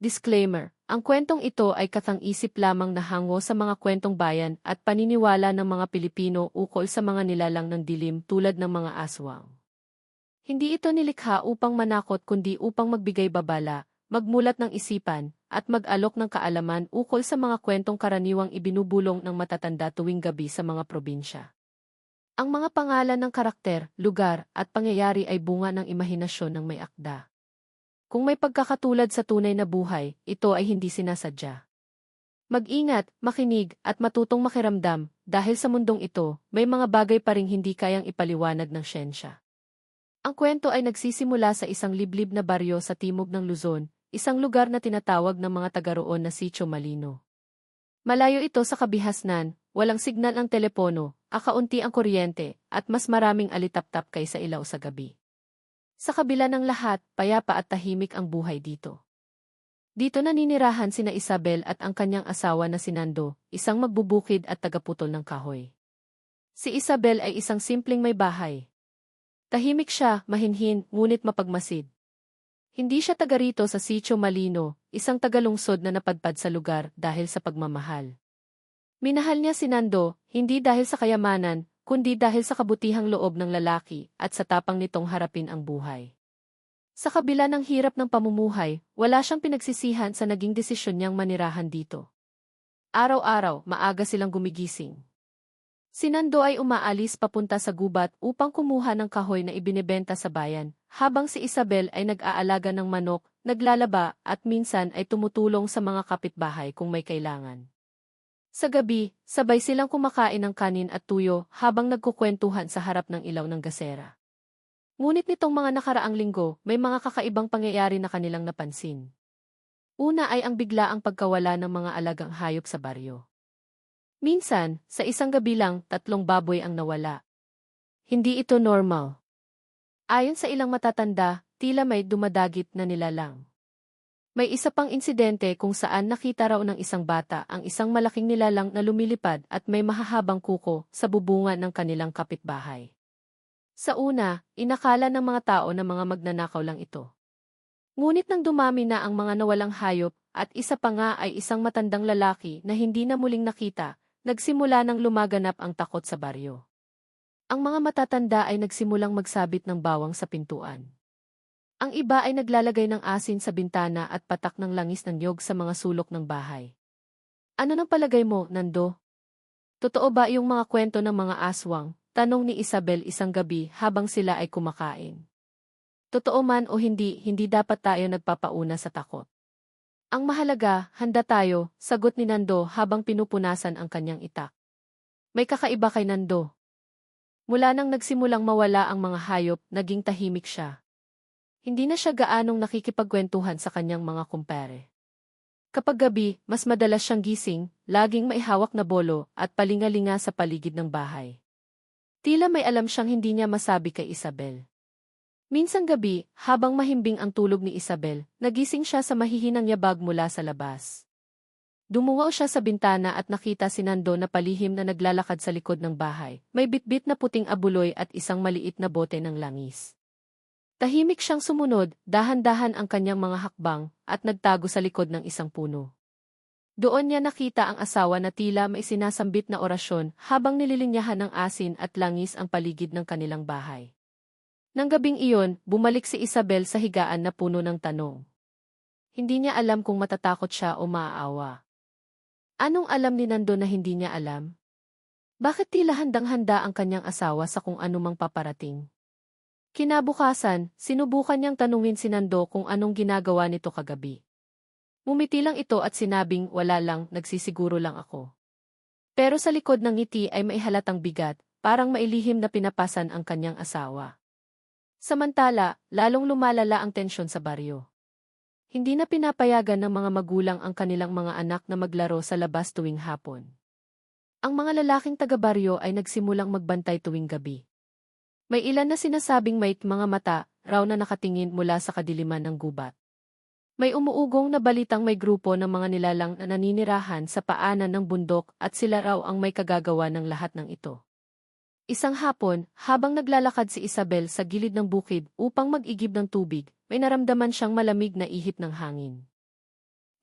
Disclaimer: ang kwentong ito ay kathang-isip lamang na hango sa mga kwentong bayan at paniniwala ng mga Pilipino ukol sa mga nilalang ng dilim tulad ng mga aswang. Hindi ito nilikha upang manakot kundi upang magbigay babala, magmulat ng isipan, at mag-alok ng kaalaman ukol sa mga kwentong karaniwang ibinubulong ng matatanda tuwing gabi sa mga probinsya. Ang mga pangalan ng karakter, lugar, at pangyayari ay bunga ng imahinasyon ng may akda. Kung may pagkakatulad sa tunay na buhay, ito ay hindi sinasadya. Mag-ingat, makinig, at matutong makiramdam, dahil sa mundong ito, may mga bagay pa ring hindi kayang ipaliwanag ng siyensya. Ang kwento ay nagsisimula sa isang liblib na baryo sa timog ng Luzon, isang lugar na tinatawag ng mga taga roon na Sitio Malino. Malayo ito sa kabihasnan, walang signal ang telepono, akaunti ang kuryente, at mas maraming alitaptap kaysa ilaw sa gabi. Sa kabila ng lahat, payapa at tahimik ang buhay dito. Dito naninirahan sina Isabel at ang kanyang asawa na si Nando, isang magbubukid at tagaputol ng kahoy. Si Isabel ay isang simpleng may bahay. Tahimik siya, mahinhin, ngunit mapagmasid. Hindi siya taga rito sa Sitio Malino, isang tagalungsod na napadpad sa lugar dahil sa pagmamahal. Minahal niya si Nando, hindi dahil sa kayamanan, kundi dahil sa kabutihang loob ng lalaki at sa tapang nitong harapin ang buhay. Sa kabila ng hirap ng pamumuhay, wala siyang pinagsisihan sa naging desisyon niyang manirahan dito. Araw-araw, maaga silang gumigising. Si Nando ay umaalis papunta sa gubat upang kumuha ng kahoy na ibinebenta sa bayan, habang si Isabel ay nag-aalaga ng manok, naglalaba at minsan ay tumutulong sa mga kapitbahay kung may kailangan. Sa gabi, sabay silang kumakain ng kanin at tuyo habang nagkukwentuhan sa harap ng ilaw ng gasera. Ngunit nitong mga nakaraang linggo, may mga kakaibang pangyayari na kanilang napansin. Una ay ang biglaang pagkawala ng mga alagang hayop sa baryo. Minsan, sa isang gabi lang, 3 baboy ang nawala. Hindi ito normal. Ayon sa ilang matatanda, tila may dumadagit na nilalang. May isa pang insidente kung saan nakita raw ng isang bata ang isang malaking nilalang na lumilipad at may mahahabang kuko sa bubungan ng kanilang kapitbahay. Sa una, inakala ng mga tao na mga magnanakaw lang ito. Ngunit nang dumami na ang mga nawalang hayop at isa pa nga ay isang matandang lalaki na hindi na muling nakita, nagsimula nang lumaganap ang takot sa baryo. Ang mga matatanda ay nagsimulang magsabit ng bawang sa pintuan. Ang iba ay naglalagay ng asin sa bintana at patak ng langis ng niyog sa mga sulok ng bahay. Ano nang palagay mo, Nando? Totoo ba yung mga kwento ng mga aswang? Tanong ni Isabel isang gabi habang sila ay kumakain. Totoo man o hindi, hindi dapat tayo nagpapauna sa takot. Ang mahalaga, handa tayo, sagot ni Nando habang pinupunasan ang kanyang itak. May kakaiba kay Nando. Mula nang nagsimulang mawala ang mga hayop, naging tahimik siya. Hindi na siya gaanong nakikipagkwentuhan sa kanyang mga kumpare. Kapag gabi, mas madalas siyang gising, laging may hawak na bolo at palingalinga sa paligid ng bahay. Tila may alam siyang hindi niya masabi kay Isabel. Minsang gabi, habang mahimbing ang tulog ni Isabel, nagising siya sa mahihinang yabag mula sa labas. Dumungaw siya sa bintana at nakita si Nando na palihim na naglalakad sa likod ng bahay. May bitbit na puting abuloy at isang maliit na bote ng langis. Tahimik siyang sumunod, dahan-dahan ang kanyang mga hakbang, at nagtago sa likod ng isang puno. Doon niya nakita ang asawa na tila may sinasambit na orasyon habang nililinyahan ng asin at langis ang paligid ng kanilang bahay. Nang gabing iyon, bumalik si Isabel sa higaan na puno ng tanong. Hindi niya alam kung matatakot siya o maaawa. Anong alam ni Nando na hindi niya alam? Bakit tila handang-handa ang kanyang asawa sa kung anumang paparating? Kinabukasan, sinubukan niyang tanungin si Nando kung anong ginagawa nito kagabi. Ngumiti lang ito at sinabing, wala lang, nagsisiguro lang ako. Pero sa likod ng ngiti ay may halatang bigat, parang mailihim na pinapasan ang kanyang asawa. Samantala, lalong lumalala ang tensyon sa baryo. Hindi na pinapayagan ng mga magulang ang kanilang mga anak na maglaro sa labas tuwing hapon. Ang mga lalaking taga-baryo ay nagsimulang magbantay tuwing gabi. May ilan na sinasabing may mga mata, raw na nakatingin mula sa kadiliman ng gubat. May umuugong na balitang may grupo ng mga nilalang na naninirahan sa paanan ng bundok at sila raw ang may kagagawa ng lahat ng ito. Isang hapon, habang naglalakad si Isabel sa gilid ng bukid upang mag-igib ng tubig, may naramdaman siyang malamig na ihip ng hangin.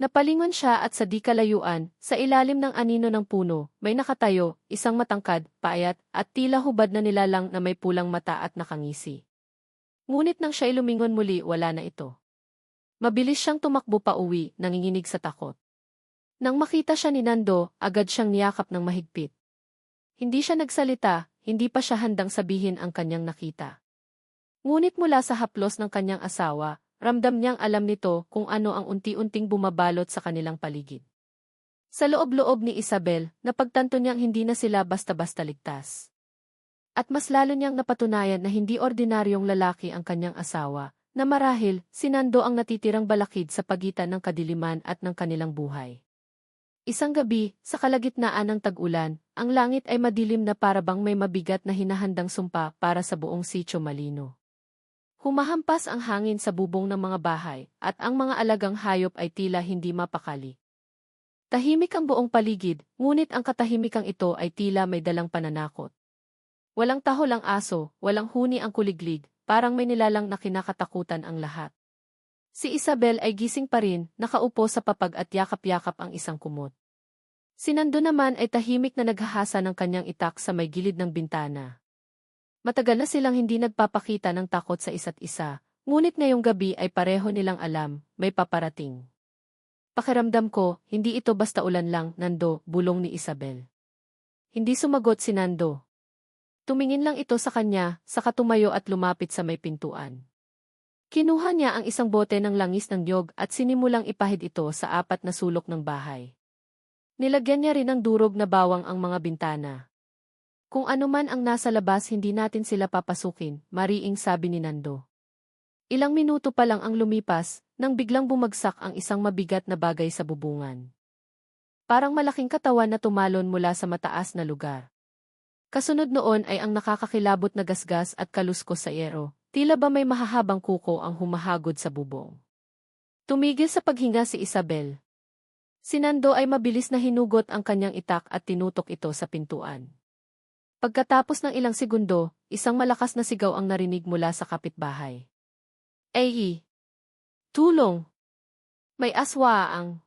Napalingon siya at sa di kalayuan, sa ilalim ng anino ng puno, may nakatayo, isang matangkad, payat, at tila hubad na nilalang na may pulang mata at nakangisi. Ngunit nang siya'y lumingon muli, wala na ito. Mabilis siyang tumakbo pa uwi, nanginginig sa takot. Nang makita siya ni Nando, agad siyang niyakap ng mahigpit. Hindi siya nagsalita, hindi pa siya handang sabihin ang kanyang nakita. Ngunit mula sa haplos ng kanyang asawa, ramdam niyang alam nito kung ano ang unti-unting bumabalot sa kanilang paligid. Sa loob-loob ni Isabel, napagtanto niyang hindi na sila basta-basta ligtas. At mas lalo niyang napatunayan na hindi ordinaryong lalaki ang kanyang asawa, na marahil, si Nando ang natitirang balakid sa pagitan ng kadiliman at ng kanilang buhay. Isang gabi, sa kalagitnaan ng tag-ulan, ang langit ay madilim na parabang may mabigat na hinahandang sumpa para sa buong Sitio Malino. Humahampas ang hangin sa bubong ng mga bahay, at ang mga alagang hayop ay tila hindi mapakali. Tahimik ang buong paligid, ngunit ang katahimikang ito ay tila may dalang pananakot. Walang tahol ang aso, walang huni ang kuliglig, parang may nilalang na kinakatakutan ang lahat. Si Isabel ay gising pa rin, nakaupo sa papag at yakap-yakap ang isang kumot. Si Nando naman ay tahimik na naghahasa ng kanyang itak sa may gilid ng bintana. Matagal na silang hindi nagpapakita ng takot sa isa't isa, ngunit ngayong gabi ay pareho nilang alam, may paparating. Pakiramdam ko, hindi ito basta ulan lang, Nando, bulong ni Isabel. Hindi sumagot si Nando. Tumingin lang ito sa kanya, saka tumayo at lumapit sa may pintuan. Kinuha niya ang isang bote ng langis ng niyog at sinimulang ipahid ito sa apat na sulok ng bahay. Nilagyan niya rin ng durog na bawang ang mga bintana. Kung ano man ang nasa labas hindi natin sila papasukin, mariing sabi ni Nando. Ilang minuto pa lang ang lumipas, nang biglang bumagsak ang isang mabigat na bagay sa bubungan. Parang malaking katawan na tumalon mula sa mataas na lugar. Kasunod noon ay ang nakakakilabot na gasgas at kaluskos sa yero, tila ba may mahahabang kuko ang humahagod sa bubong. Tumigil sa paghinga si Isabel. Si Nando ay mabilis na hinugot ang kanyang itak at tinutok ito sa pintuan. Pagkatapos ng ilang segundo, isang malakas na sigaw ang narinig mula sa kapitbahay. Ay! Tulong! May aswaang!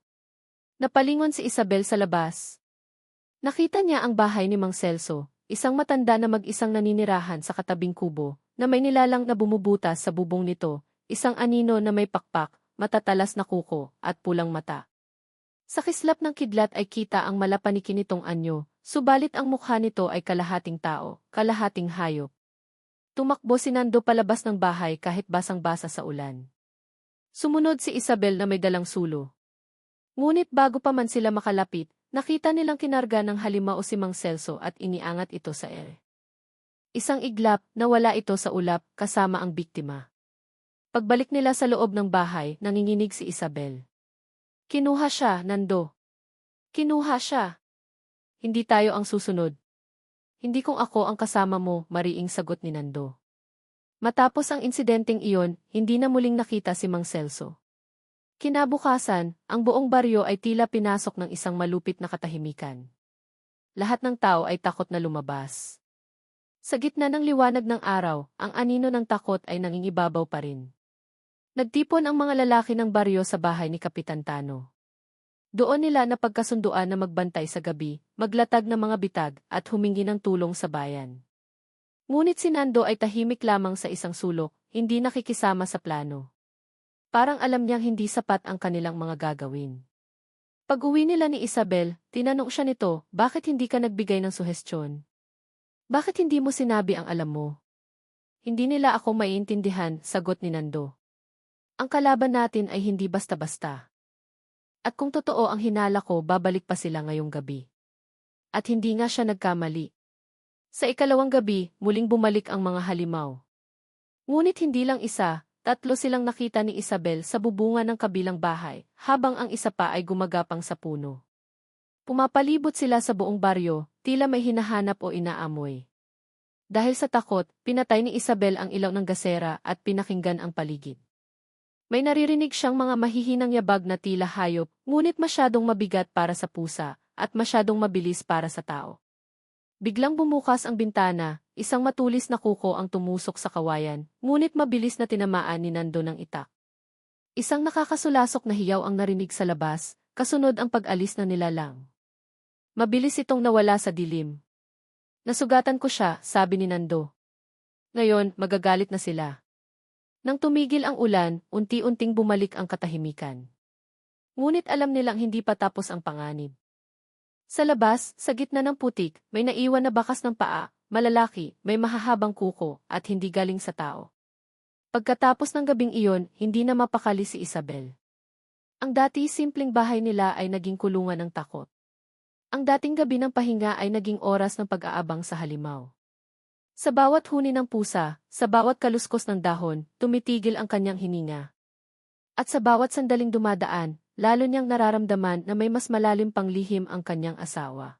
Napalingon si Isabel sa labas. Nakita niya ang bahay ni Mang Celso, isang matanda na mag-isang naninirahan sa katabing kubo, na may nilalang na bumubutas sa bubong nito, isang anino na may pakpak, matatalas na kuko, at pulang mata. Sa kislap ng kidlat ay kita ang malapanikin nitong anyo, subalit ang mukha nito ay kalahating tao, kalahating hayop. Tumakbo si Nando palabas ng bahay kahit basang-basa sa ulan. Sumunod si Isabel na may dalang sulo. Ngunit bago pa man sila makalapit, nakita nilang kinarga ng halimaw si Mang Celso at iniangat ito sa ere. Isang iglap, nawala ito sa ulap, kasama ang biktima. Pagbalik nila sa loob ng bahay, nanginginig si Isabel. Kinuha siya, Nando. Kinuha siya. Hindi tayo ang susunod. Hindi kung ako ang kasama mo, mariing sagot ni Nando. Matapos ang insidenteng iyon, hindi na muling nakita si Mang Celso. Kinabukasan, ang buong baryo ay tila pinasok ng isang malupit na katahimikan. Lahat ng tao ay takot na lumabas. Sa gitna ng liwanag ng araw, ang anino ng takot ay nangingibabaw pa rin. Nagtipon ang mga lalaki ng baryo sa bahay ni Kapitan Tano. Doon nila napagkasunduan na magbantay sa gabi, maglatag ng mga bitag, at humingi ng tulong sa bayan. Ngunit si Nando ay tahimik lamang sa isang sulok, hindi nakikisama sa plano. Parang alam niyang hindi sapat ang kanilang mga gagawin. Pag-uwi nila ni Isabel, tinanong siya nito, bakit hindi ka nagbigay ng suhestyon? Bakit hindi mo sinabi ang alam mo? Hindi nila ako maiintindihan, sagot ni Nando. Ang kalaban natin ay hindi basta-basta. At kung totoo ang hinala ko, babalik pa sila ngayong gabi. At hindi nga siya nagkamali. Sa ikalawang gabi, muling bumalik ang mga halimaw. Ngunit hindi lang isa, 3 silang nakita ni Isabel sa bubungan ng kabilang bahay, habang ang isa pa ay gumagapang sa puno. Pumapalibot sila sa buong baryo, tila may hinahanap o inaamoy. Dahil sa takot, pinatay ni Isabel ang ilaw ng gasera at pinakinggan ang paligid. May naririnig siyang mga mahihinang yabag na tila hayop, ngunit masyadong mabigat para sa pusa, at masyadong mabilis para sa tao. Biglang bumukas ang bintana, isang matulis na kuko ang tumusok sa kawayan, ngunit mabilis na tinamaan ni Nando ng itak. Isang nakakasulasok na hiyaw ang narinig sa labas, kasunod ang pag-alis na nilalang. Mabilis itong nawala sa dilim. Nasugatan ko siya, sabi ni Nando. Ngayon, magagalit na sila. Nang tumigil ang ulan, unti-unting bumalik ang katahimikan. Ngunit alam nilang hindi pa tapos ang panganib. Sa labas, sa gitna ng putik, may naiwan na bakas ng paa, malalaki, may mahahabang kuko, at hindi galing sa tao. Pagkatapos ng gabing iyon, hindi na mapakali si Isabel. Ang dati simpleng bahay nila ay naging kulungan ng takot. Ang dating gabi ng pahinga ay naging oras ng pag-aabang sa halimaw. Sa bawat huni ng pusa, sa bawat kaluskos ng dahon, tumitigil ang kanyang hininga. At sa bawat sandaling dumadaan, lalo niyang nararamdaman na may mas malalim pang lihim ang kanyang asawa.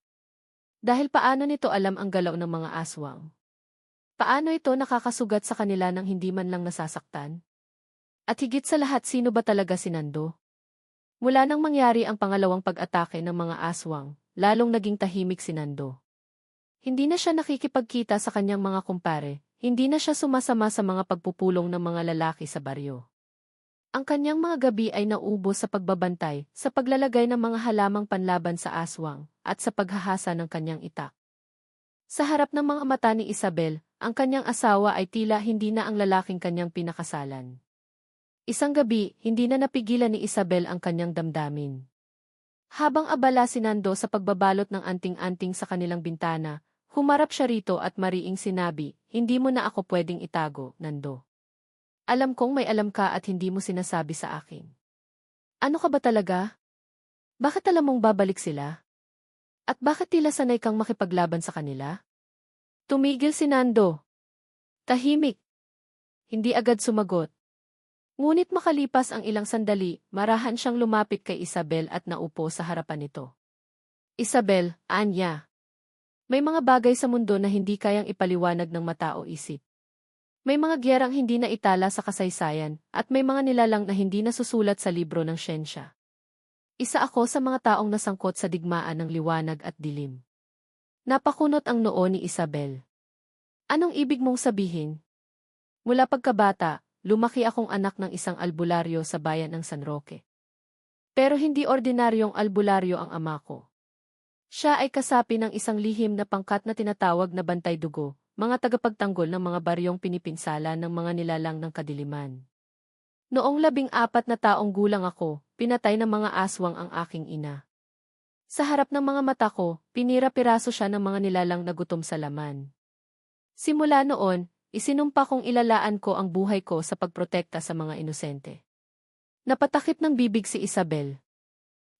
Dahil paano nito alam ang galaw ng mga aswang? Paano ito nakakasugat sa kanila nang hindi man lang nasasaktan? At higit sa lahat, sino ba talaga si Nando? Mula nang mangyari ang pangalawang pag-atake ng mga aswang, lalong naging tahimik si Nando. Hindi na siya nakikipagkita sa kanyang mga kumpare, hindi na siya sumasama sa mga pagpupulong ng mga lalaki sa baryo. Ang kanyang mga gabi ay naubos sa pagbabantay, sa paglalagay ng mga halamang panlaban sa aswang, at sa paghahasa ng kanyang itak. Sa harap ng mga mata ni Isabel, ang kanyang asawa ay tila hindi na ang lalaking kanyang pinakasalan. Isang gabi, hindi na napigilan ni Isabel ang kanyang damdamin. Habang abala si Nando sa pagbabalot ng anting-anting sa kanilang bintana, humarap siya rito at mariing sinabi, "Hindi mo na ako pwedeng itago, Nando. Alam kong may alam ka at hindi mo sinasabi sa akin. Ano ka ba talaga? Bakit alam mong babalik sila? At bakit tila sanay kang makipaglaban sa kanila?" Tumigil si Nando. Tahimik. Hindi agad sumagot. Ngunit makalipas ang ilang sandali, marahan siyang lumapit kay Isabel at naupo sa harapan nito. "Isabel, Anya. May mga bagay sa mundo na hindi kayang ipaliwanag ng mata o isip. May mga giyerang hindi na itala sa kasaysayan, at may mga nilalang na hindi nasusulat sa libro ng siyensya. Isa ako sa mga taong nasangkot sa digmaan ng liwanag at dilim." Napakunot ang noo ni Isabel. "Anong ibig mong sabihin?" "Mula pagkabata, lumaki akong anak ng isang albularyo sa bayan ng San Roque. Pero hindi ordinaryong albularyo ang ama ko. Siya ay kasapi ng isang lihim na pangkat na tinatawag na bantay dugo, mga tagapagtanggol ng mga baryong pinipinsala ng mga nilalang ng kadiliman. Noong 14 na taong gulang ako, pinatay ng mga aswang ang aking ina. Sa harap ng mga mata ko, pinira-piraso siya ng mga nilalang na gutom sa laman. Simula noon, isinumpa kong ilalaan ko ang buhay ko sa pagprotekta sa mga inosente." Napatakip ng bibig si Isabel.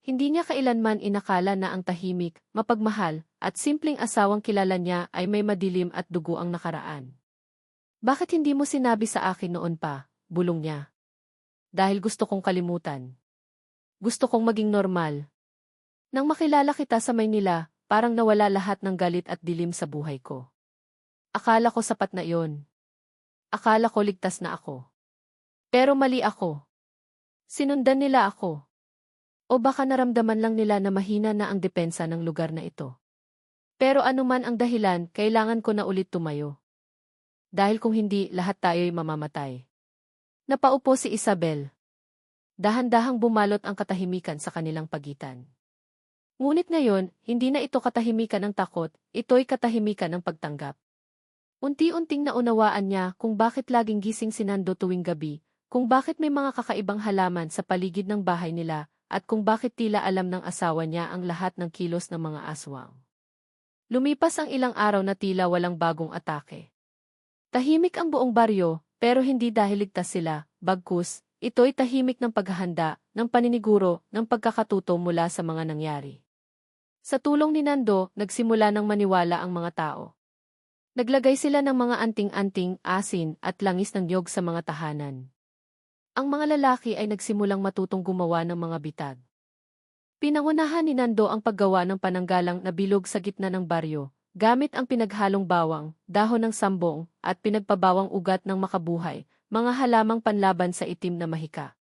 Hindi niya kailanman inakala na ang tahimik, mapagmahal, at simpleng asawang kilala niya ay may madilim at dugo ang nakaraan. "Bakit hindi mo sinabi sa akin noon pa?" bulong niya. "Dahil gusto kong kalimutan. Gusto kong maging normal. Nang makilala kita sa Maynila, parang nawala lahat ng galit at dilim sa buhay ko. Akala ko sapat na iyon. Akala ko ligtas na ako. Pero mali ako. Sinundan nila ako. O baka naramdaman lang nila na mahina na ang depensa ng lugar na ito. Pero anuman ang dahilan, kailangan ko na ulit tumayo. Dahil kung hindi, lahat tayo'y mamamatay." Napaupo si Isabel. Dahan-dahang bumalot ang katahimikan sa kanilang pagitan. Ngunit ngayon, hindi na ito katahimikan ng takot, ito'y katahimikan ng pagtanggap. Unti-unting naunawaan niya kung bakit laging gising si Nando tuwing gabi, kung bakit may mga kakaibang halaman sa paligid ng bahay nila, at kung bakit tila alam ng asawa niya ang lahat ng kilos ng mga aswang. Lumipas ang ilang araw na tila walang bagong atake. Tahimik ang buong baryo, pero hindi dahil ligtas sila, bagkus, ito'y tahimik ng paghahanda, ng paniniguro, ng pagkakatuto mula sa mga nangyari. Sa tulong ni Nando, nagsimula ng maniwala ang mga tao. Naglagay sila ng mga anting-anting, asin, at langis ng niyog sa mga tahanan. Ang mga lalaki ay nagsimulang matutong gumawa ng mga bitag. Pinangunahan ni Nando ang paggawa ng pananggalang na bilog sa gitna ng baryo, gamit ang pinaghalong bawang, dahon ng sambong, at pinagpabawang ugat ng makabuhay, mga halamang panlaban sa itim na mahika.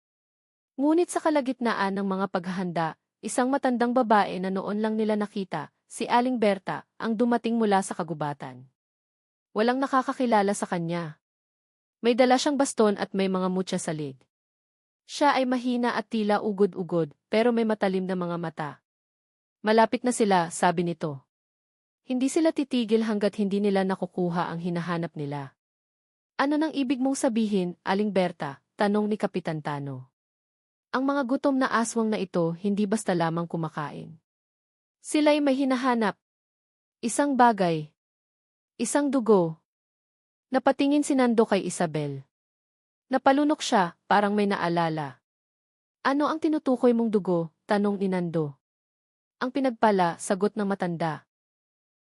Ngunit sa kalagitnaan ng mga paghahanda, isang matandang babae na noon lang nila nakita, si Aling Berta, ang dumating mula sa kagubatan. Walang nakakakilala sa kanya. May dala siyang baston at may mga mutya sa lig. Siya ay mahina at tila ugod-ugod, pero may matalim na mga mata. Malapit na sila, sabi nito. Hindi sila titigil hanggat hindi nila nakukuha ang hinahanap nila. Ano nang ibig mong sabihin, Aling Berta? Tanong ni Kapitan Tano. Ang mga gutom na aswang na ito hindi basta lamang kumakain. Sila'y may hinahanap. Isang bagay. Isang dugo. Napatingin si Nando kay Isabel. Napalunok siya, parang may naalala. Ano ang tinutukoy mong dugo? Tanong ni Nando. Ang pinagpala, sagot ng matanda.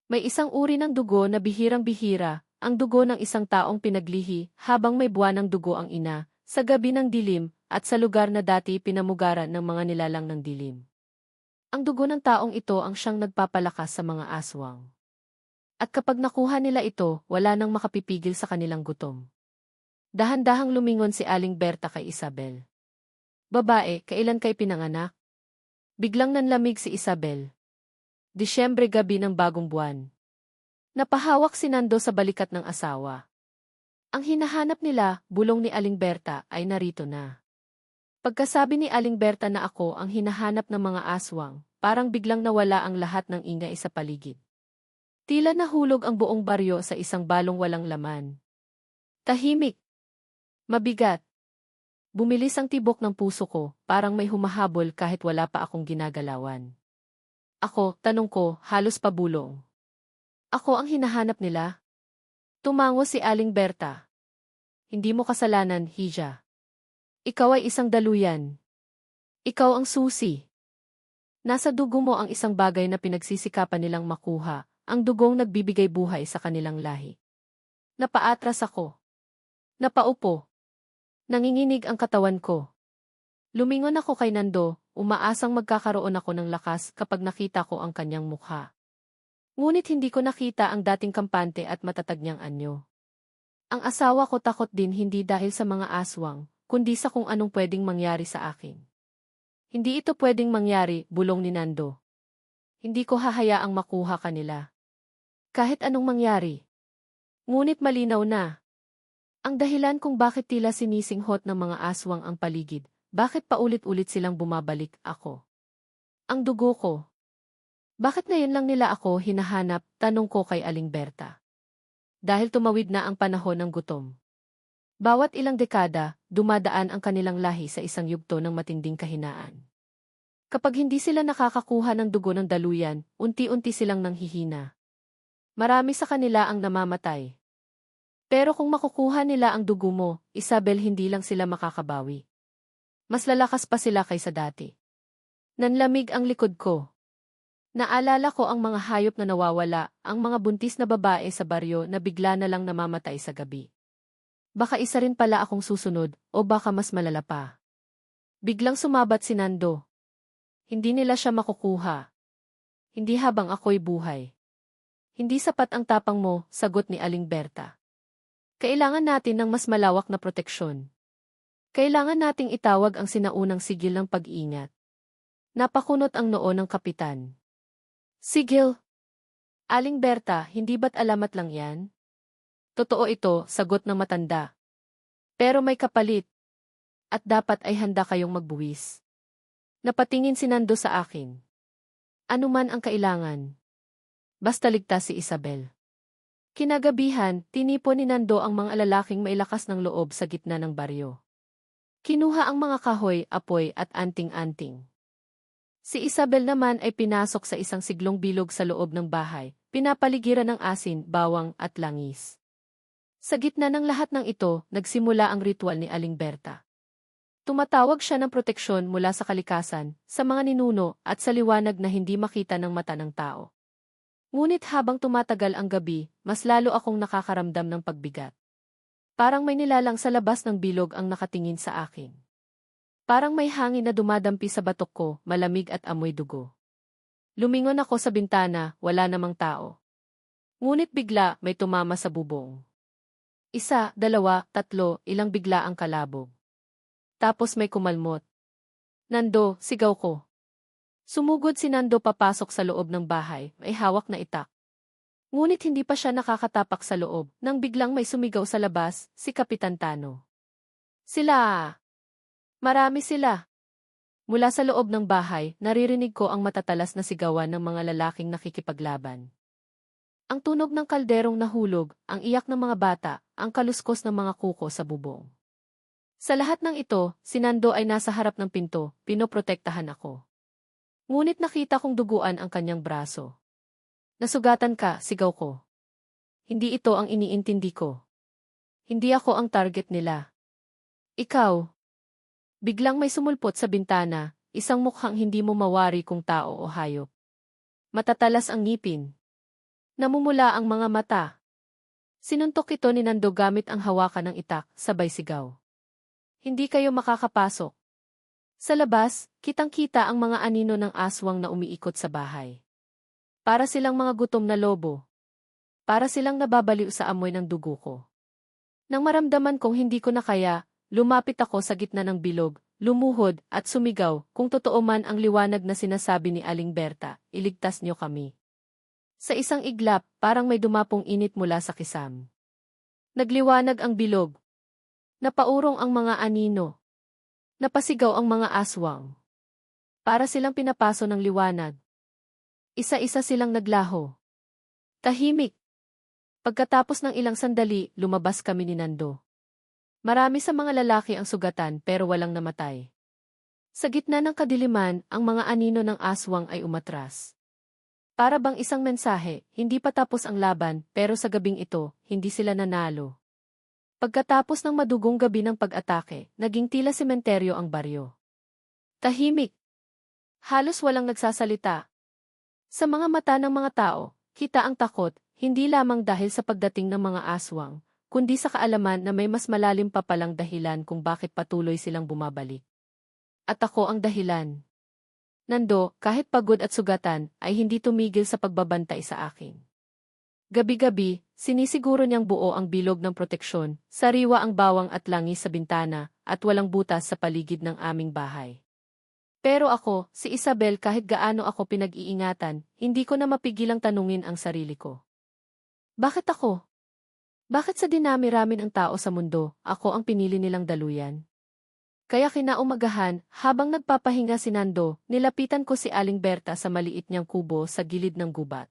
May isang uri ng dugo na bihirang-bihira, ang dugo ng isang taong pinaglihi habang may buwanang dugo ang ina, sa gabi ng dilim, at sa lugar na dati pinamugaran ng mga nilalang ng dilim. Ang dugo ng taong ito ang siyang nagpapalakas sa mga aswang. At kapag nakuha nila ito, wala nang makapipigil sa kanilang gutom. Dahan-dahang lumingon si Aling Berta kay Isabel. Babae, kailan kay pinanganak? Biglang nanlamig si Isabel. Disyembre, gabi ng bagong buwan. Napahawak si Nando sa balikat ng asawa. Ang hinahanap nila, bulong ni Aling Berta, ay narito na. Pagkasabi ni Aling Berta na ako ang hinahanap ng mga aswang, parang biglang nawala ang lahat ng ingay sa paligid. Tila nahulog ang buong baryo sa isang balong walang laman. Tahimik. Mabigat. Bumilis ang tibok ng puso ko, parang may humahabol kahit wala pa akong ginagalawan. Ako, tanong ko, halos pabulong. Ako ang hinahanap nila? Tumango si Aling Berta. Hindi mo kasalanan, Hija. Ikaw ay isang daluyan. Ikaw ang susi. Nasa dugo mo ang isang bagay na pinagsisikapan nilang makuha, ang dugong nagbibigay buhay sa kanilang lahi. Napaatras ako. Napaupo. Nanginginig ang katawan ko. Lumingon ako kay Nando, umaasang magkakaroon ako ng lakas kapag nakita ko ang kanyang mukha. Ngunit hindi ko nakita ang dating kampante at matatag niyang anyo. Ang asawa ko takot din hindi dahil sa mga aswang, kundi sa kung anong pwedeng mangyari sa akin. Hindi ito pwedeng mangyari, bulong ni Nando. Hindi ko hahayaang makuha kanila. Kahit anong mangyari. Ngunit malinaw na. Ang dahilan kung bakit tila sinisinghot ng mga aswang ang paligid, bakit paulit-ulit silang bumabalik ako. Ang dugo ko. Bakit ngayon lang nila ako hinahanap, tanong ko kay Aling Berta. Dahil tumawid na ang panahon ng gutom. Bawat ilang dekada, dumadaan ang kanilang lahi sa isang yugto ng matinding kahinaan. Kapag hindi sila nakakakuha ng dugo ng daluyan, unti-unti silang nanghihina. Marami sa kanila ang namamatay. Pero kung makukuha nila ang dugo mo, Isabel, hindi lang sila makakabawi. Mas lalakas pa sila kaysa dati. Nanlamig ang likod ko. Naalala ko ang mga hayop na nawawala, ang mga buntis na babae sa baryo na bigla na lang namamatay sa gabi. Baka isa rin pala akong susunod, o baka mas malala pa. Biglang sumabat si Nando. Hindi nila siya makukuha. Hindi habang ako'y buhay. Hindi sapat ang tapang mo, sagot ni Aling Berta. Kailangan natin ng mas malawak na proteksyon. Kailangan nating itawag ang sinaunang sigil ng pag-iingat. Napakunot ang noo ng kapitan. Sigil? Aling Berta, hindi ba't alamat lang yan? Totoo ito, sagot ng matanda. Pero may kapalit. At dapat ay handa kayong magbuwis. Napatingin si Nando sa akin. Ano man ang kailangan. Basta ligtas si Isabel. Kinagabihan, tinipon ni Nando ang mga lalaking may lakas ng loob sa gitna ng baryo. Kinuha ang mga kahoy, apoy at anting-anting. Si Isabel naman ay pinasok sa isang siglong bilog sa loob ng bahay, pinapaligiran ng asin, bawang at langis. Sa gitna ng lahat ng ito, nagsimula ang ritual ni Aling Berta. Tumatawag siya ng proteksyon mula sa kalikasan, sa mga ninuno, at sa liwanag na hindi makita ng mata ng tao. Ngunit habang tumatagal ang gabi, mas lalo akong nakakaramdam ng pagbigat. Parang may nilalang sa labas ng bilog ang nakatingin sa akin. Parang may hangin na dumadampi sa batok ko, malamig at amoy dugo. Lumingon ako sa bintana, wala namang tao. Ngunit bigla, may tumama sa bubong. Isa, dalawa, tatlo, ilang bigla ang kalabog. Tapos may kumalmot. Nando, sigaw ko. Sumugod si Nando papasok sa loob ng bahay, may hawak na itak. Ngunit hindi pa siya nakakatapak sa loob, nang biglang may sumigaw sa labas, si Kapitan Tano. Sila! Marami sila. Mula sa loob ng bahay, naririnig ko ang matatalas na sigawan ng mga lalaking nakikipaglaban. Ang tunog ng kalderong nahulog, ang iyak ng mga bata, ang kaluskos ng mga kuko sa bubong. Sa lahat ng ito, si Nando ay nasa harap ng pinto, pinoprotektahan ako. Ngunit nakita kong duguan ang kanyang braso. Nasugatan ka, sigaw ko. Hindi ito ang iniintindi ko. Hindi ako ang target nila. Ikaw. Biglang may sumulpot sa bintana, isang mukhang hindi mo mawari kung tao o hayop. Matatalas ang ngipin. Namumula ang mga mata. Sinuntok ito ni Nando gamit ang hawakan ng itak, sabay sigaw. Hindi kayo makakapasok. Sa labas, kitang-kita ang mga anino ng aswang na umiikot sa bahay. Para silang mga gutom na lobo. Para silang nababaliw sa amoy ng dugo ko. Nang maramdaman kong hindi ko na kaya, lumapit ako sa gitna ng bilog, lumuhod, at sumigaw, kung totoo man ang liwanag na sinasabi ni Aling Berta, iligtas niyo kami. Sa isang iglap, parang may dumapong init mula sa kisam. Nagliwanag ang bilog. Napaurong ang mga anino. Napasigaw ang mga aswang. Para silang pinapaso ng liwanag. Isa-isa silang naglaho. Tahimik. Pagkatapos ng ilang sandali, lumabas kami ni Nando. Marami sa mga lalaki ang sugatan pero walang namatay. Sa gitna ng kadiliman, ang mga anino ng aswang ay umatras. Para bang isang mensahe, hindi pa tapos ang laban, pero sa gabing ito, hindi sila nanalo. Pagkatapos ng madugong gabi ng pag-atake, naging tila sementeryo ang baryo. Tahimik. Halos walang nagsasalita. Sa mga mata ng mga tao, kita ang takot, hindi lamang dahil sa pagdating ng mga aswang, kundi sa kaalaman na may mas malalim pa palang dahilan kung bakit patuloy silang bumabalik. At ako ang dahilan. Nando, kahit pagod at sugatan, ay hindi tumigil sa pagbabantay sa akin. Gabi-gabi, sinisiguro niyang buo ang bilog ng proteksyon, sariwa ang bawang at langis sa bintana, at walang butas sa paligid ng aming bahay. Pero ako, si Isabel kahit gaano ako pinag-iingatan, hindi ko na mapigilang tanungin ang sarili ko. Bakit ako? Bakit sa dinami-ramin ang tao sa mundo, ako ang pinili nilang daluyan? Kaya kinaumagahan, habang nagpapahinga si Nando, nilapitan ko si Aling Berta sa maliit niyang kubo sa gilid ng gubat.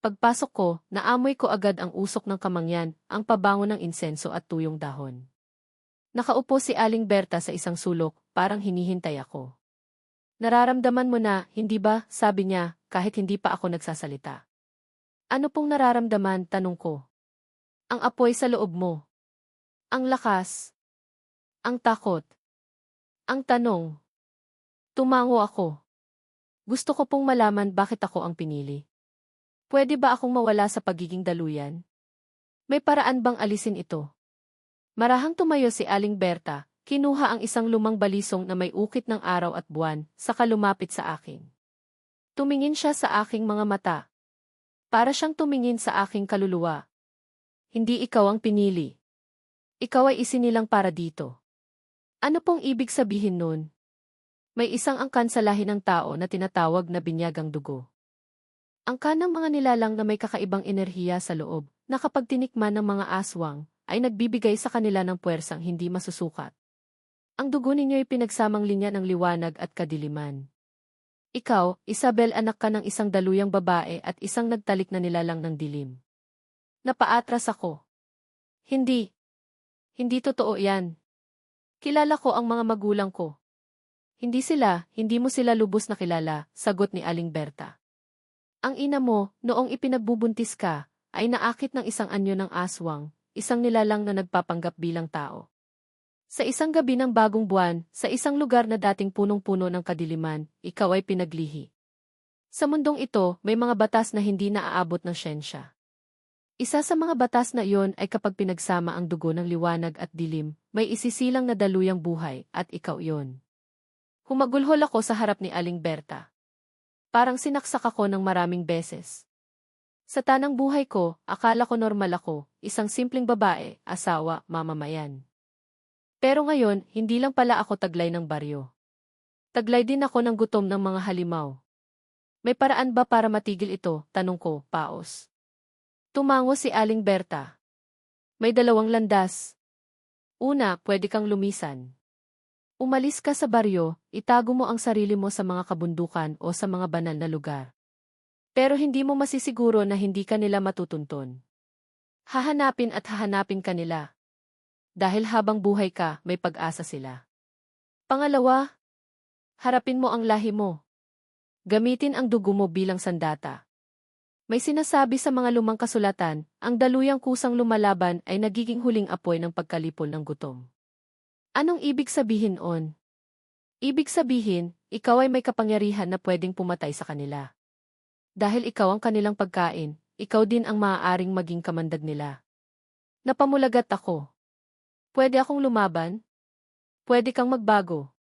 Pagpasok ko, naamoy ko agad ang usok ng kamangyan, ang pabango ng insenso at tuyong dahon. Nakaupo si Aling Berta sa isang sulok, parang hinihintay ako. Nararamdaman mo na, hindi ba, sabi niya, kahit hindi pa ako nagsasalita. Ano pong nararamdaman, tanong ko. Ang apoy sa loob mo. Ang lakas. Ang takot. Ang tanong. Tumango ako. Gusto ko pong malaman bakit ako ang pinili. Pwede ba akong mawala sa pagiging daluyan? May paraan bang alisin ito? Marahang tumayo si Aling Berta, kinuha ang isang lumang balisong na may ukit ng araw at buwan, saka lumapit sa akin. Tumingin siya sa aking mga mata. Para siyang tumingin sa aking kaluluwa. Hindi ikaw ang pinili. Ikaw ay isinilang para dito. Ano pong ibig sabihin nun? May isang angkan sa lahi ng tao na tinatawag na binyagang dugo. Angkan ng mga nilalang na may kakaibang enerhiya sa loob, na kapag tinikman ng mga aswang, ay nagbibigay sa kanila ng puwersang hindi masusukat. Ang dugo ninyo'y pinagsamang linya ng liwanag at kadiliman. Ikaw, Isabel, anak ka ng isang daluyang babae at isang nagtalik na nilalang ng dilim. Napaatras ako. Hindi. Hindi totoo yan. Kilala ko ang mga magulang ko. Hindi mo sila lubos na kilala, sagot ni Aling Berta. Ang ina mo, noong ipinagbubuntis ka, ay naakit ng isang anyo ng aswang, isang nilalang na nagpapanggap bilang tao. Sa isang gabi ng bagong buwan, sa isang lugar na dating punong-puno ng kadiliman, ikaw ay pinaglihi. Sa mundong ito, may mga batas na hindi naaabot ng siyensya. Isa sa mga batas na iyon ay kapag pinagsama ang dugo ng liwanag at dilim, may isisilang na daluyang buhay, at ikaw iyon. Humagulhol ako sa harap ni Aling Berta. Parang sinaksak ako ng maraming beses. Sa tanang buhay ko, akala ko normal ako, isang simpleng babae, asawa, mamamayan. Pero ngayon, hindi lang pala ako taglay ng baryo. Taglay din ako ng gutom ng mga halimaw. May paraan ba para matigil ito, tanong ko, paos. Tumango si Aling Berta. May dalawang landas. Una, pwede kang lumisan. Umalis ka sa baryo, itago mo ang sarili mo sa mga kabundukan o sa mga banal na lugar. Pero hindi mo masisiguro na hindi ka nila matutuntun. Hahanapin at hahanapin ka nila. Dahil habang buhay ka, may pag-asa sila. Pangalawa, harapin mo ang lahi mo. Gamitin ang dugo mo bilang sandata. May sinasabi sa mga lumang kasulatan, ang daluyang kusang lumalaban ay nagiging huling apoy ng pagkalipol ng gutom. Anong ibig sabihin on? Ibig sabihin, ikaw ay may kapangyarihan na pwedeng pumatay sa kanila. Dahil ikaw ang kanilang pagkain, ikaw din ang maaaring maging kamandag nila. Napamulagat ako. Pwede akong lumaban? Pwede kang magbago.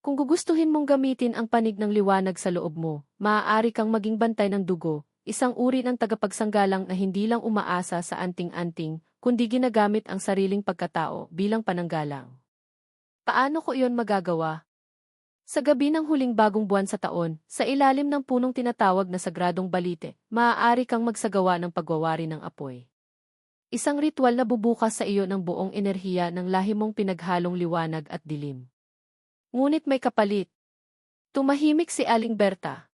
Kung gugustuhin mong gamitin ang panig ng liwanag sa loob mo, maaari kang maging bantay ng dugo, isang uri ng tagapagsanggalang na hindi lang umaasa sa anting-anting, kundi ginagamit ang sariling pagkatao bilang pananggalang. Paano ko iyon magagawa? Sa gabi ng huling bagong buwan sa taon, sa ilalim ng punong tinatawag na Sagradong Balite, maaari kang magsagawa ng pagwawari ng apoy. Isang ritual na bubukas sa iyo ng buong enerhiya ng lahi mong pinaghalong liwanag at dilim. Ngunit may kapalit. Tumahimik si Aling Berta.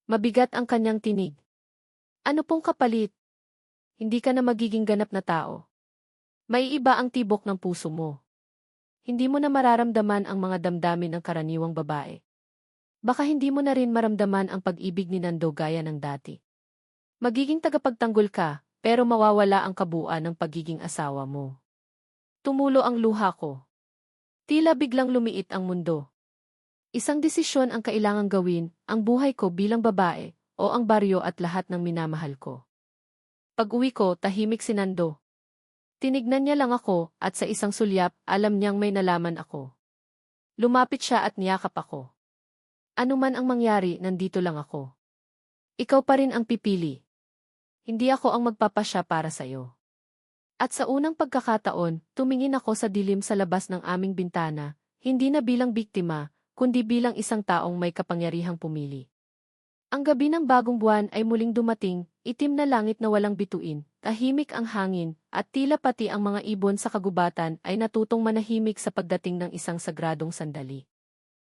Mabigat ang kanyang tinig. Ano pong kapalit? Hindi ka na magiging ganap na tao. May iba ang tibok ng puso mo. Hindi mo na mararamdaman ang mga damdamin ng karaniwang babae. Baka hindi mo na rin maramdaman ang pag-ibig ni Nando gaya ng dati. Magiging tagapagtanggol ka, pero mawawala ang kabuuan ng pagiging asawa mo. Tumulo ang luha ko. Tila biglang lumiit ang mundo. Isang desisyon ang kailangang gawin, ang buhay ko bilang babae, o ang baryo at lahat ng minamahal ko. Pag-uwi ko, tahimik si Nando. Tinignan niya lang ako, at sa isang sulyap, alam niyang may nalaman ako. Lumapit siya at niyakap ako. Ano man ang mangyari, nandito lang ako. Ikaw pa rin ang pipili. Hindi ako ang magpapasya para sa'yo. At sa unang pagkakataon, tumingin ako sa dilim sa labas ng aming bintana, hindi na bilang biktima, kundi bilang isang taong may kapangyarihang pumili. Ang gabi ng bagong buwan ay muling dumating, itim na langit na walang bituin, tahimik ang hangin, at tila pati ang mga ibon sa kagubatan ay natutong manahimik sa pagdating ng isang sagradong sandali.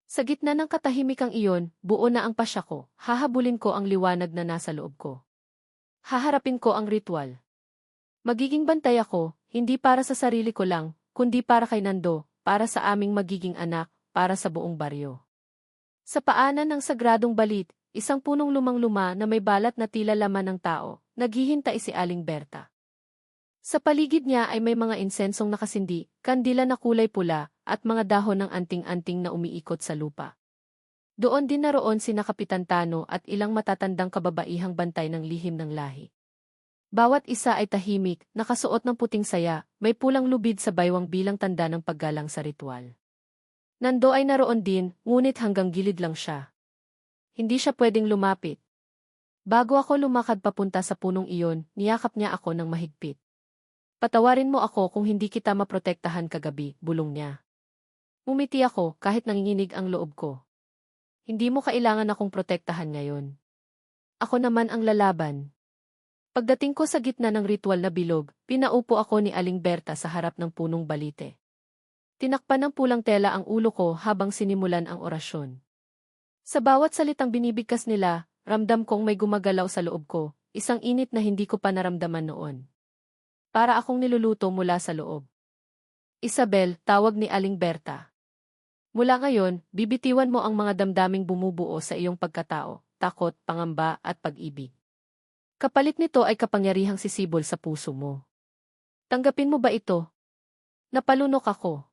Sa gitna ng katahimikang iyon, buo na ang pasya ko, hahabulin ko ang liwanag na nasa loob ko. Haharapin ko ang ritual. Magiging bantay ako, hindi para sa sarili ko lang, kundi para kay Nando, para sa aming magiging anak, para sa buong baryo. Sa paanan ng Sagradong Balit, isang punong lumang-luma na may balat na tila laman ng tao, naghihintay si Aling Berta. Sa paligid niya ay may mga insensong nakasindi, kandila na kulay pula, at mga dahon ng anting-anting na umiikot sa lupa. Doon din naroon sina Kapitan Tano at ilang matatandang kababaihang bantay ng lihim ng lahi. Bawat isa ay tahimik, nakasuot ng puting saya, may pulang lubid sa baywang bilang tanda ng paggalang sa ritual. Nando ay naroon din, ngunit hanggang gilid lang siya. Hindi siya pwedeng lumapit. Bago ako lumakad papunta sa punong iyon, niyakap niya ako ng mahigpit. Patawarin mo ako kung hindi kita maprotektahan kagabi, bulong niya. Umiti ako kahit nanginginig ang loob ko. Hindi mo kailangan akong protektahan ngayon. Ako naman ang lalaban. Pagdating ko sa gitna ng ritual na bilog, pinaupo ako ni Aling Berta sa harap ng punong balite. Tinakpan ng pulang tela ang ulo ko habang sinimulan ang orasyon. Sa bawat salitang binibigkas nila, ramdam kong may gumagalaw sa loob ko, isang init na hindi ko pa naramdaman noon. Para akong niluluto mula sa loob. Isabel, tawag ni Aling Berta. Mula ngayon, bibitiwan mo ang mga damdaming bumubuo sa iyong pagkatao, takot, pangamba at pag-ibig. Kapalit nito ay kapangyarihang sisibol sa puso mo. Tanggapin mo ba ito? Napalunok ako.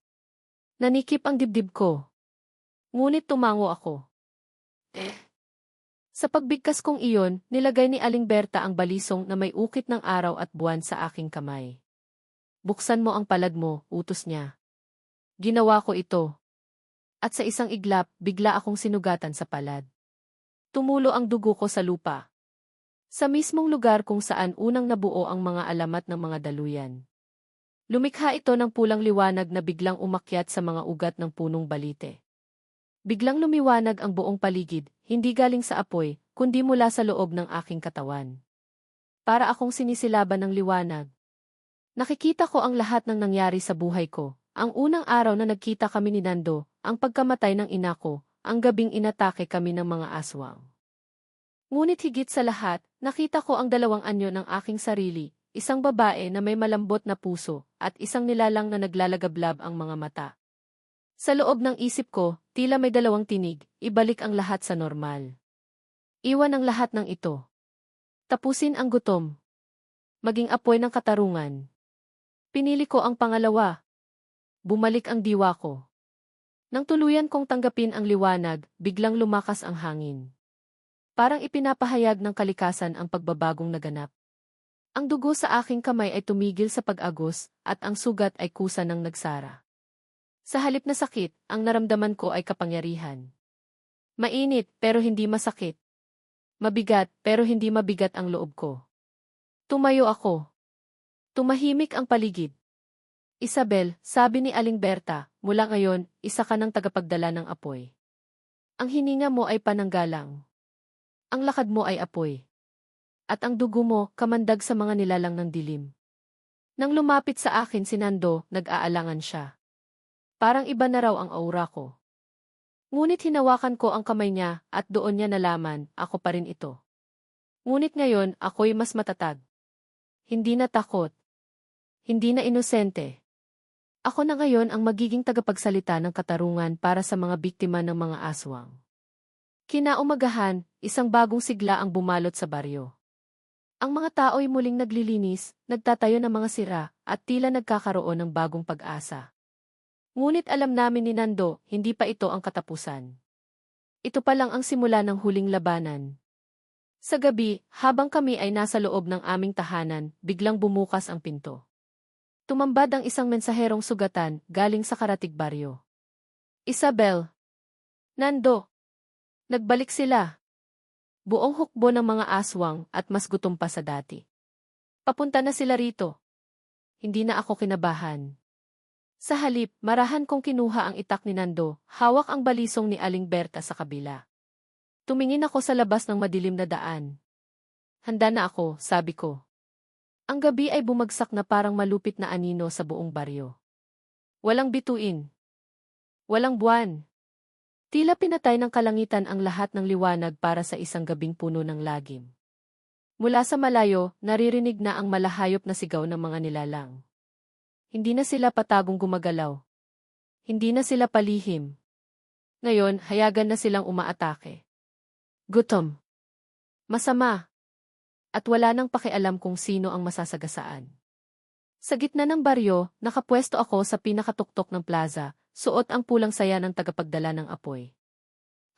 Nanikip ang dibdib ko. Ngunit tumango ako. Sa pagbigkas kong iyon, nilagay ni Aling Berta ang balisong na may ukit ng araw at buwan sa aking kamay. Buksan mo ang palad mo, utos niya. Ginawa ko ito. At sa isang iglap, bigla akong sinugatan sa palad. Tumulo ang dugo ko sa lupa. Sa mismong lugar kung saan unang nabuo ang mga alamat ng mga daluyan. Lumikha ito ng pulang liwanag na biglang umakyat sa mga ugat ng punong balite. Biglang lumiwanag ang buong paligid, hindi galing sa apoy, kundi mula sa loob ng aking katawan. Para akong sinisilaban ng liwanag. Nakikita ko ang lahat ng nangyari sa buhay ko, ang unang araw na nagkita kami ni Nando, ang pagkamatay ng ina ko, ang gabing inatake kami ng mga aswang. Ngunit higit sa lahat, nakita ko ang dalawang anyo ng aking sarili, isang babae na may malambot na puso, at isang nilalang na naglalagablab ang mga mata. Sa loob ng isip ko, tila may dalawang tinig, ibalik ang lahat sa normal. Iwan ang lahat ng ito. Tapusin ang gutom. Maging apoy ng katarungan. Pinili ko ang pangalawa. Bumalik ang diwa ko. Nang tuluyan kong tanggapin ang liwanag, biglang lumakas ang hangin. Parang ipinapahayag ng kalikasan ang pagbabagong naganap. Ang dugo sa aking kamay ay tumigil sa pag-agos, at ang sugat ay kusa ng nagsara. Sa halip na sakit, ang naramdaman ko ay kapangyarihan. Mainit, pero hindi masakit. Mabigat, pero hindi mabigat ang loob ko. Tumayo ako. Tumahimik ang paligid. Isabel, sabi ni Aling Berta, mula ngayon, isa ka ng tagapagdala ng apoy. Ang hininga mo ay pananggalang. Ang lakad mo ay apoy. At ang dugo mo, kamandag sa mga nilalang ng dilim. Nang lumapit sa akin si Nando, nag-aalangan siya. Parang iba na raw ang aura ko. Ngunit hinawakan ko ang kamay niya, at doon niya nalaman, ako pa rin ito. Ngunit ngayon, ako'y mas matatag. Hindi na takot. Hindi na inosente. Ako na ngayon ang magiging tagapagsalita ng katarungan para sa mga biktima ng mga aswang. Kinaumagahan, isang bagong sigla ang bumalot sa baryo. Ang mga tao'y muling naglilinis, nagtatayo ng mga sira, at tila nagkakaroon ng bagong pag-asa. Ngunit alam namin ni Nando, hindi pa ito ang katapusan. Ito pa lang ang simula ng huling labanan. Sa gabi, habang kami ay nasa loob ng aming tahanan, biglang bumukas ang pinto. Tumambad ang isang mensaherong sugatan, galing sa Karatig Baryo. Isabel. Nando. Nagbalik sila. Buong hukbo ng mga aswang at mas gutom pa sa dati. Papunta na sila rito. Hindi na ako kinabahan. Sa halip, marahan kong kinuha ang itak ni Nando, hawak ang balisong ni Aling Berta sa kabila. Tumingin ako sa labas ng madilim na daan. Handa na ako, sabi ko. Ang gabi ay bumagsak na parang malupit na anino sa buong baryo. Walang bituin. Walang buwan. Tila pinatay ng kalangitan ang lahat ng liwanag para sa isang gabing puno ng lagim. Mula sa malayo, naririnig na ang malahayop na sigaw ng mga nilalang. Hindi na sila patagong gumagalaw. Hindi na sila palihim. Ngayon, hayagan na silang umaatake. Gutom. Masama. At wala nang pakialam kung sino ang masasagasaan. Sa gitna ng baryo, nakapwesto ako sa pinakatuktok ng plaza, suot ang pulang saya ng tagapagdala ng apoy.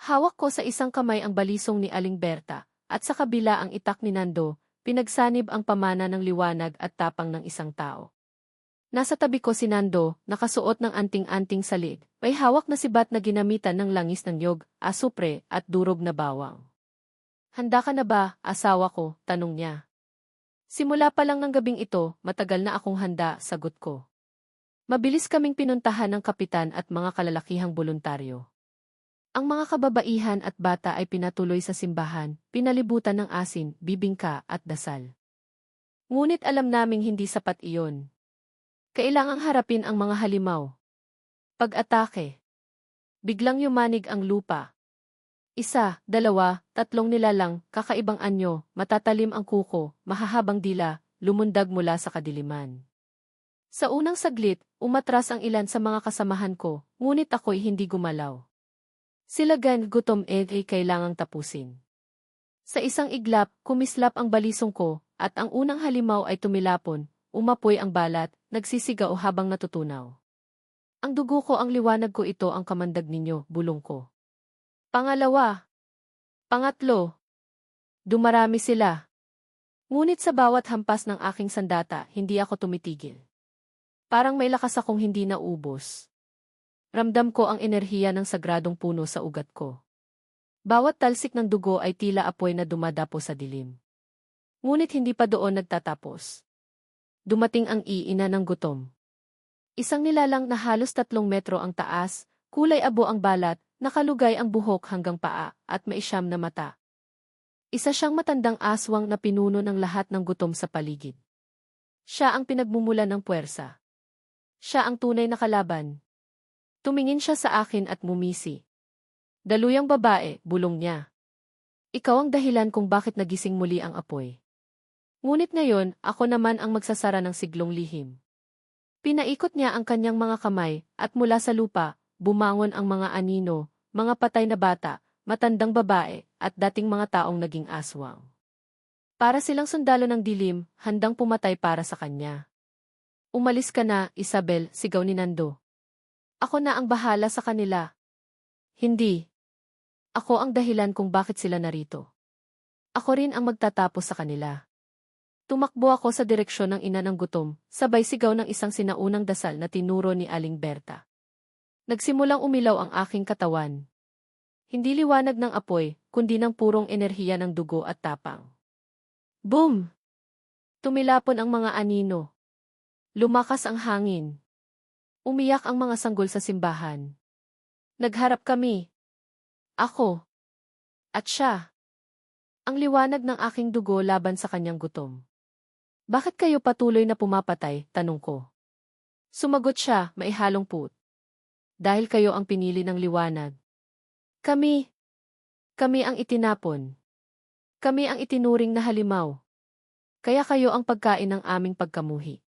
Hawak ko sa isang kamay ang balisong ni Aling Berta, at sa kabila ang itak ni Nando, pinagsanib ang pamana ng liwanag at tapang ng isang tao. Nasa tabi ko si Nando, nakasuot ng anting-anting salid, may hawak na sibat na ginamitan ng langis ng niyog, asupre, at durog na bawang. Handa ka na ba, asawa ko? Tanong niya. Simula pa lang ng gabing ito, matagal na akong handa, sagot ko. Mabilis kaming pinuntahan ng kapitan at mga kalalakihang voluntaryo. Ang mga kababaihan at bata ay pinatuloy sa simbahan, pinalibutan ng asin, bibingka at dasal. Ngunit alam naming hindi sapat iyon. Kailangang harapin ang mga halimaw. Pag-atake. Biglang yumanig ang lupa. Isa, dalawa, tatlong nilalang, kakaibang anyo, matatalim ang kuko, mahahabang dila, lumundag mula sa kadiliman. Sa unang saglit, umatras ang ilan sa mga kasamahan ko, ngunit ako'y hindi gumalaw. Sila gutom ay kailangang tapusin. Sa isang iglap, kumislap ang balisong ko, at ang unang halimaw ay tumilapon, umapoy ang balat, nagsisigaw habang natutunaw. Ang dugo ko ang liwanag ko, ito ang kamandag ninyo, bulong ko. Pangalawa. Pangatlo. Dumarami sila. Ngunit sa bawat hampas ng aking sandata, hindi ako tumitigil. Parang may lakas akong hindi naubos. Ramdam ko ang enerhiya ng sagradong puno sa ugat ko. Bawat talsik ng dugo ay tila apoy na dumadapo sa dilim. Ngunit hindi pa doon nagtatapos. Dumating ang iina ng gutom. Isang nilalang na halos 3 metro ang taas, kulay abo ang balat, nakalugay ang buhok hanggang paa, at may 9 na mata. Isa siyang matandang aswang na pinuno ng lahat ng gutom sa paligid. Siya ang pinagmumula ng puwersa. Siya ang tunay na kalaban. Tumingin siya sa akin at mumisi. Daluyang babae, bulong niya. Ikaw ang dahilan kung bakit nagising muli ang apoy. Ngunit ngayon, ako naman ang magsasara ng siglong lihim. Pinaikot niya ang kanyang mga kamay, at mula sa lupa, bumangon ang mga anino, mga patay na bata, matandang babae, at dating mga taong naging aswang. Para silang sundalo ng dilim, handang pumatay para sa kanya. Umalis ka na, Isabel, sigaw ni Nando. Ako na ang bahala sa kanila. Hindi. Ako ang dahilan kung bakit sila narito. Ako rin ang magtatapos sa kanila. Tumakbo ako sa direksyon ng ina ng gutom, sabay sigaw ng isang sinaunang dasal na tinuro ni Aling Berta. Nagsimulang umilaw ang aking katawan. Hindi liwanag ng apoy, kundi ng purong enerhiya ng dugo at tapang. Boom! Tumilapon ang mga anino. Lumakas ang hangin. Umiyak ang mga sanggol sa simbahan. Nagharap kami. Ako. At siya. Ang liwanag ng aking dugo laban sa kanyang gutom. Bakit kayo patuloy na pumapatay, tanong ko. Sumagot siya, maihalong put. Dahil kayo ang pinili ng liwanag. Kami ang itinapon. Kami ang itinuring na halimaw. Kaya kayo ang pagkain ng aming pagkamuhi.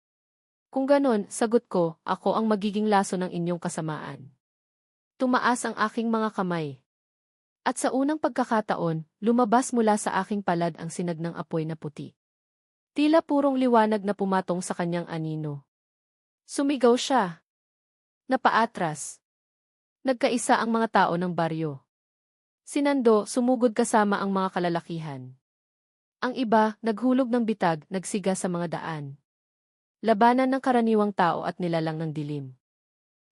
Kung ganon, sagot ko, ako ang magiging laso ng inyong kasamaan. Tumaas ang aking mga kamay. At sa unang pagkakataon, lumabas mula sa aking palad ang sinag ng apoy na puti. Tila purong liwanag na pumatong sa kanyang anino. Sumigaw siya. Napaatras. Nagkaisa ang mga tao ng baryo. Si Nando, sumugod kasama ang mga kalalakihan. Ang iba, naghulog ng bitag, nagsiga sa mga daan. Labanan ng karaniwang tao at nilalang ng dilim.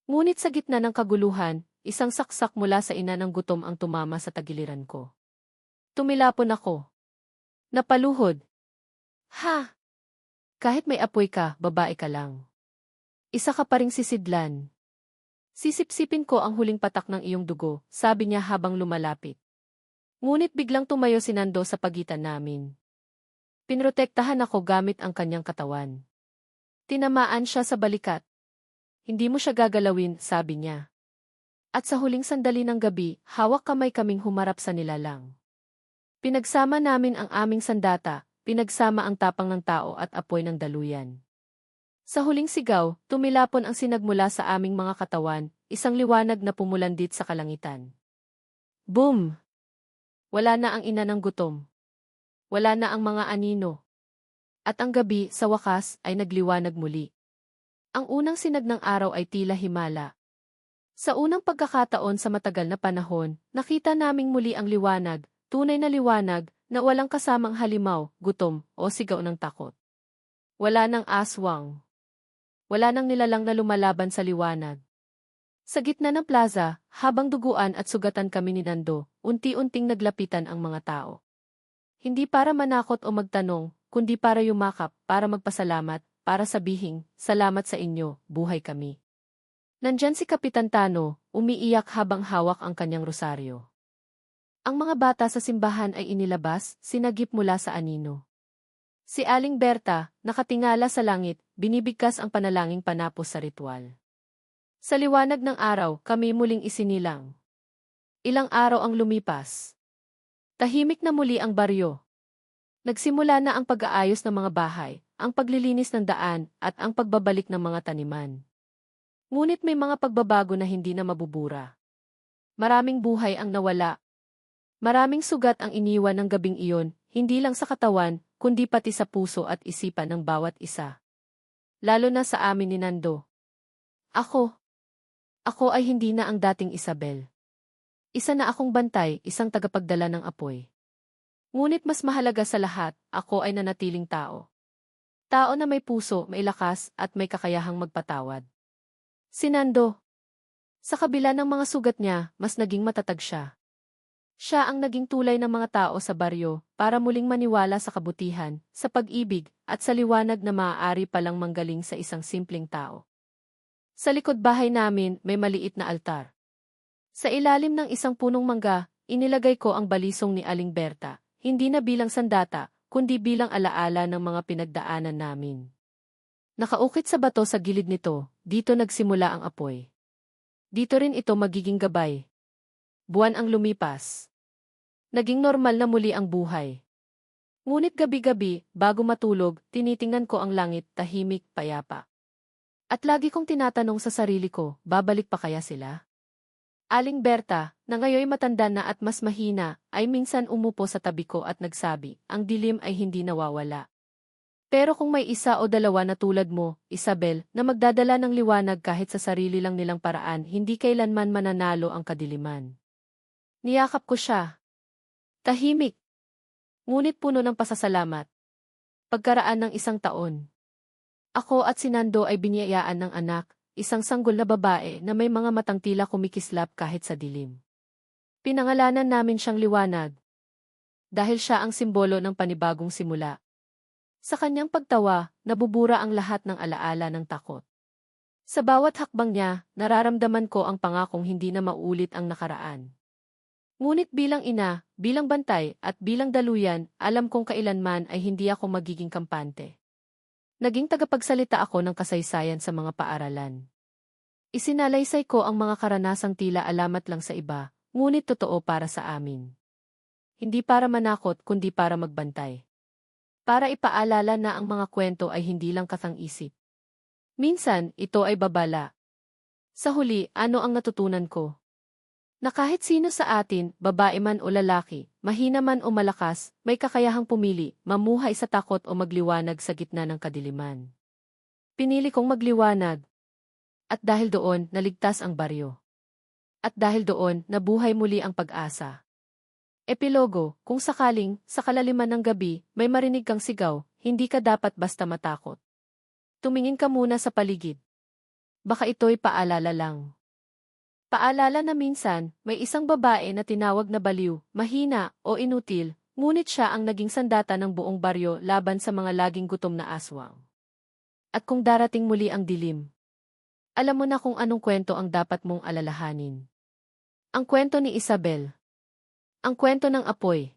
Ngunit sa gitna ng kaguluhan, isang saksak mula sa ina ng gutom ang tumama sa tagiliran ko. Tumilapon ako. Napaluhod. Ha! Kahit may apoy ka, babae ka lang. Isa ka pa ring sisidlan. Sisipsipin ko ang huling patak ng iyong dugo, sabi niya habang lumalapit. Ngunit biglang tumayo si Nando sa pagitan namin. Pinrotektahan ako gamit ang kanyang katawan. Tinamaan siya sa balikat. Hindi mo siya gagalawin, sabi niya. At sa huling sandali ng gabi, hawak kamay kaming humarap sa nilalang. Pinagsama namin ang aming sandata, pinagsama ang tapang ng tao at apoy ng daluyan. Sa huling sigaw, tumilapon ang sinag mula sa aming mga katawan, isang liwanag na pumulandit sa kalangitan. Boom! Wala na ang ina ng gutom. Wala na ang mga anino. At ang gabi, sa wakas, ay nagliwanag muli. Ang unang sinag ng araw ay tila himala. Sa unang pagkakataon sa matagal na panahon, nakita naming muli ang liwanag, tunay na liwanag, na walang kasamang halimaw, gutom, o sigaw ng takot. Wala nang aswang. Wala nang nilalang na lumalaban sa liwanag. Sa gitna ng plaza, habang duguan at sugatan kami ni Nando, unti-unting naglapitan ang mga tao. Hindi para manakot o magtanong, kundi para yumakap, para magpasalamat, para sabihing, salamat sa inyo, buhay kami. Nandyan si Kapitan Tano, umiiyak habang hawak ang kanyang rosaryo. Ang mga bata sa simbahan ay inilabas, sinagip mula sa anino. Si Aling Berta, nakatingala sa langit, binibigkas ang panalangin panapos sa ritual. Sa liwanag ng araw, kami muling isinilang. Ilang araw ang lumipas. Tahimik na muli ang baryo. Nagsimula na ang pag-aayos ng mga bahay, ang paglilinis ng daan, at ang pagbabalik ng mga taniman. Ngunit may mga pagbabago na hindi na mabubura. Maraming buhay ang nawala. Maraming sugat ang iniwan ng gabing iyon, hindi lang sa katawan, kundi pati sa puso at isipan ng bawat isa. Lalo na sa amin ni Nando. Ako ay hindi na ang dating Isabel. Isa na akong bantay, isang tagapagdala ng apoy. Ngunit mas mahalaga sa lahat, ako ay nanatiling tao. Tao na may puso, may lakas, at may kakayahang magpatawad. Si Nando. Sa kabila ng mga sugat niya, mas naging matatag siya. Siya ang naging tulay ng mga tao sa baryo para muling maniwala sa kabutihan, sa pag-ibig, at sa liwanag na maaari palang manggaling sa isang simpleng tao. Sa likod bahay namin, may maliit na altar. Sa ilalim ng isang punong mangga, inilagay ko ang balisong ni Aling Berta, hindi na bilang sandata, kundi bilang alaala ng mga pinagdaanan namin. Nakaukit sa bato sa gilid nito, dito nagsimula ang apoy. Dito rin ito magiging gabay. Buwan ang lumipas. Naging normal na muli ang buhay. Ngunit gabi-gabi, bago matulog, tinitingnan ko ang langit, tahimik, payapa. At lagi kong tinatanong sa sarili ko, babalik pa kaya sila? Aling Berta, na ngayoy matanda na at mas mahina, ay minsan umupo sa tabi ko at nagsabi, ang dilim ay hindi nawawala. Pero kung may isa o dalawa na tulad mo, Isabel, na magdadala ng liwanag kahit sa sarili lang nilang paraan, hindi kailanman mananalo ang kadiliman. Niyakap ko siya. Tahimik. Ngunit puno ng pasasalamat. Pagkaraan ng 1 taon. Ako at si Nando ay biniyayaan ng anak, isang sanggol na babae na may mga matang tila kumikislap kahit sa dilim. Pinangalanan namin siyang liwanag. Dahil siya ang simbolo ng panibagong simula. Sa kanyang pagtawa, nabubura ang lahat ng alaala ng takot. Sa bawat hakbang niya, nararamdaman ko ang pangakong hindi na mauulit ang nakaraan. Ngunit bilang ina, bilang bantay, at bilang daluyan, alam kong kailanman ay hindi ako magiging kampante. Naging tagapagsalita ako ng kasaysayan sa mga paaralan. Isinalaysay ko ang mga karanasang tila alamat lang sa iba, ngunit totoo para sa amin. Hindi para manakot kundi para magbantay. Para ipaalala na ang mga kwento ay hindi lang katang-isip. Minsan, ito ay babala. Sa huli, ano ang natutunan ko? Na kahit sino sa atin, babae man o lalaki, mahina man o malakas, may kakayahang pumili, mamuhay sa takot o magliwanag sa gitna ng kadiliman. Pinili kong magliwanag. At dahil doon, naligtas ang baryo. At dahil doon, nabuhay muli ang pag-asa. Epilogo, kung sakaling, sa kalaliman ng gabi, may marinig kang sigaw, hindi ka dapat basta matakot. Tumingin ka muna sa paligid. Baka ito'y paalala lang. Paalala na minsan, may isang babae na tinawag na baliw, mahina, o inutil, ngunit siya ang naging sandata ng buong baryo laban sa mga laging gutom na aswang. At kung darating muli ang dilim, alam mo na kung anong kwento ang dapat mong alalahanin. Ang kwento ni Isabel. Ang kwento ng apoy.